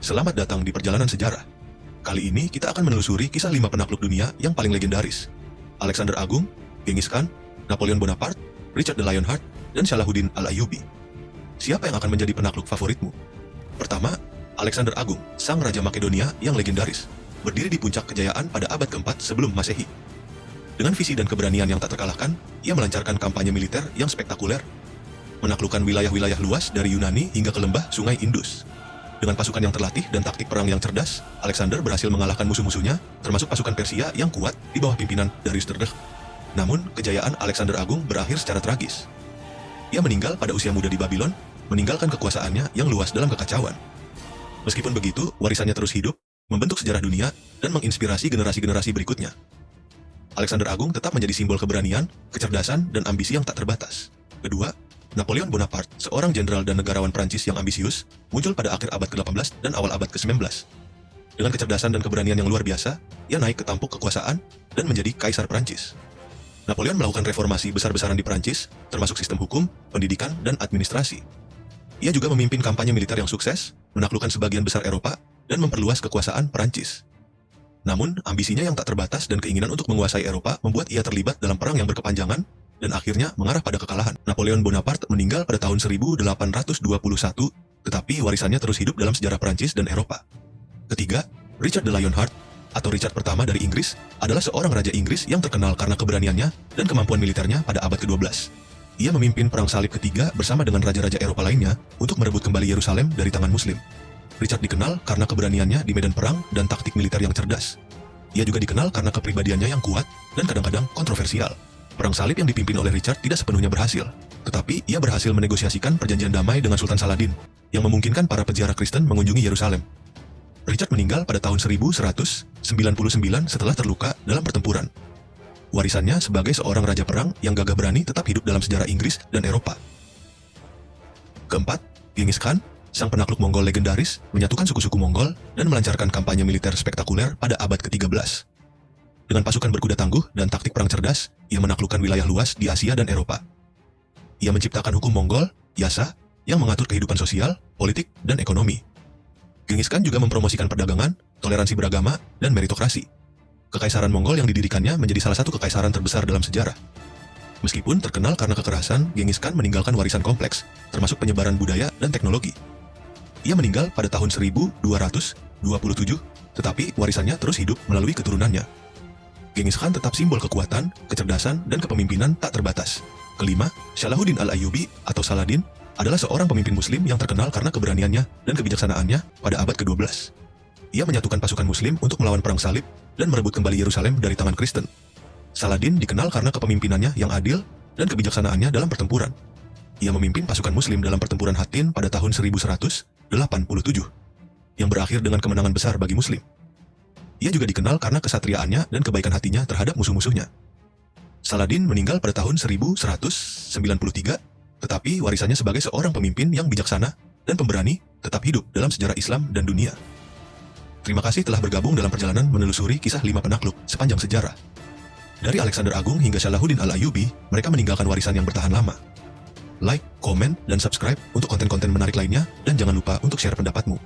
Selamat datang di perjalanan sejarah. Kali ini kita akan menelusuri kisah 5 penakluk dunia yang paling legendaris. Alexander Agung, Genghis Khan, Napoleon Bonaparte, Richard the Lionheart, dan Salahuddin Al-Ayyubi. Siapa yang akan menjadi penakluk favoritmu? Pertama, Alexander Agung, sang Raja Makedonia yang legendaris, berdiri di puncak kejayaan pada abad keempat sebelum Masehi. Dengan visi dan keberanian yang tak terkalahkan, ia melancarkan kampanye militer yang spektakuler, menaklukkan wilayah-wilayah luas dari Yunani hingga ke lembah Sungai Indus. Dengan pasukan yang terlatih dan taktik perang yang cerdas, Alexander berhasil mengalahkan musuh-musuhnya, termasuk pasukan Persia yang kuat di bawah pimpinan Darius III. Namun, kejayaan Alexander Agung berakhir secara tragis. Ia meninggal pada usia muda di Babylon, meninggalkan kekuasaannya yang luas dalam kekacauan. Meskipun begitu, warisannya terus hidup, membentuk sejarah dunia, dan menginspirasi generasi-generasi berikutnya. Alexander Agung tetap menjadi simbol keberanian, kecerdasan, dan ambisi yang tak terbatas. Kedua, Napoleon Bonaparte, seorang jenderal dan negarawan Prancis yang ambisius, muncul pada akhir abad ke-18 dan awal abad ke-19. Dengan kecerdasan dan keberanian yang luar biasa, ia naik ke tampuk kekuasaan dan menjadi kaisar Prancis. Napoleon melakukan reformasi besar-besaran di Prancis, termasuk sistem hukum, pendidikan, dan administrasi. Ia juga memimpin kampanye militer yang sukses, menaklukkan sebagian besar Eropa, dan memperluas kekuasaan Prancis. Namun, ambisinya yang tak terbatas dan keinginan untuk menguasai Eropa membuat ia terlibat dalam perang yang berkepanjangan, dan akhirnya mengarah pada kekalahan. Napoleon Bonaparte meninggal pada tahun 1821, tetapi warisannya terus hidup dalam sejarah Prancis dan Eropa. Ketiga, Richard the Lionheart, atau Richard pertama dari Inggris, adalah seorang raja Inggris yang terkenal karena keberaniannya dan kemampuan militernya pada abad ke-12. Ia memimpin Perang Salib ketiga bersama dengan raja-raja Eropa lainnya untuk merebut kembali Yerusalem dari tangan Muslim. Richard dikenal karena keberaniannya di medan perang dan taktik militer yang cerdas. Ia juga dikenal karena kepribadiannya yang kuat dan kadang-kadang kontroversial. Perang Salib yang dipimpin oleh Richard tidak sepenuhnya berhasil, tetapi ia berhasil menegosiasikan perjanjian damai dengan Sultan Saladin, yang memungkinkan para peziarah Kristen mengunjungi Yerusalem. Richard meninggal pada tahun 1199 setelah terluka dalam pertempuran. Warisannya sebagai seorang raja perang yang gagah berani tetap hidup dalam sejarah Inggris dan Eropa. Keempat, Genghis Khan, sang penakluk Mongol legendaris, menyatukan suku-suku Mongol dan melancarkan kampanye militer spektakuler pada abad ke-13. Dengan pasukan berkuda tangguh dan taktik perang cerdas, ia menaklukkan wilayah luas di Asia dan Eropa. Ia menciptakan hukum Mongol, Yasa, yang mengatur kehidupan sosial, politik, dan ekonomi. Genghis Khan juga mempromosikan perdagangan, toleransi beragama, dan meritokrasi. Kekaisaran Mongol yang didirikannya menjadi salah satu kekaisaran terbesar dalam sejarah. Meskipun terkenal karena kekerasan, Genghis Khan meninggalkan warisan kompleks, termasuk penyebaran budaya dan teknologi. Ia meninggal pada tahun 1227, tetapi warisannya terus hidup melalui keturunannya. Genghis Khan tetap simbol kekuatan, kecerdasan, dan kepemimpinan tak terbatas. Kelima, Salahuddin Al-Ayyubi atau Saladin adalah seorang pemimpin Muslim yang terkenal karena keberaniannya dan kebijaksanaannya pada abad ke-12. Ia menyatukan pasukan Muslim untuk melawan Perang Salib dan merebut kembali Yerusalem dari tangan Kristen. Saladin dikenal karena kepemimpinannya yang adil dan kebijaksanaannya dalam pertempuran. Ia memimpin pasukan Muslim dalam pertempuran Hattin pada tahun 1187, yang berakhir dengan kemenangan besar bagi Muslim. Ia juga dikenal karena kesatriaannya dan kebaikan hatinya terhadap musuh-musuhnya. Saladin meninggal pada tahun 1193, tetapi warisannya sebagai seorang pemimpin yang bijaksana dan pemberani tetap hidup dalam sejarah Islam dan dunia. Terima kasih telah bergabung dalam perjalanan menelusuri kisah 5 penakluk sepanjang sejarah. Dari Alexander Agung hingga Salahuddin Al-Ayyubi, mereka meninggalkan warisan yang bertahan lama. Like, komen, dan subscribe untuk konten-konten menarik lainnya, dan jangan lupa untuk share pendapatmu.